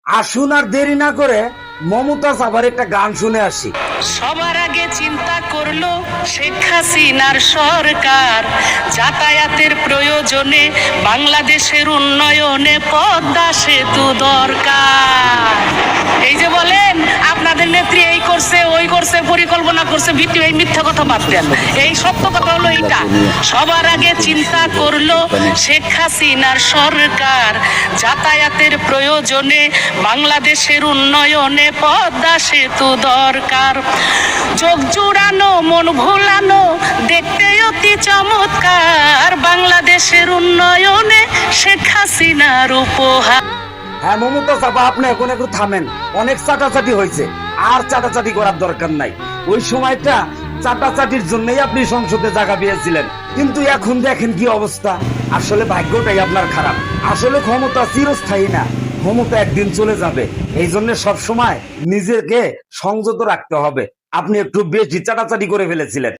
আসুন আর দেরি না করে মমতাজ আবার একটা গান শুনে আসি। সবার আগে চিন্তা করলো শেখ হাসিনার সরকার, যাতায়াতের প্রয়োজনে বাংলাদেশের উন্নয়নে পদ্মা সেতু দরকার। এই যে বলেন আপনাদের নেত্রী এই করছে ওই করছে পরিকল্পনা করছে, ভিত্তি এই মিথ্যা কথা বাদ দেন। এই সত্য কথা হলো এইটা, সবার আগে চিন্তা করলো শেখ হাসিনার সরকার, যাতায়াতের প্রয়োজনে বাংলাদেশের উন্নয়নে পদ্মা সেতু দরকার। চোখ জুড়ানো মন ভুলানো দেখতে অতি চমৎকার, বাংলাদেশের উন্নয়নে শেখ হাসিনার উপহার। হ্যাঁ মমতাজ আপা, আপনি এখন একটু থামেন। অনেক চাটাচাটি হয়েছে, আর চাটাচাটি করার দরকার নাই। ওই সময়টা চাটাচাটির জন্যই আপনি সংসদে জায়গা পেয়েছিলেন, কিন্তু এখন দেখেন কি অবস্থা। আসলে ভাগ্যটাই আপনার খারাপ। আসলে ক্ষমতা চিরস্থায়ী না, ক্ষমতা একদিন চলে যাবে। এই জন্য সবসময় নিজেকে সংযত রাখতে হবে। আপনি একটু বেশি চাটাচাটি করে ফেলেছিলেন।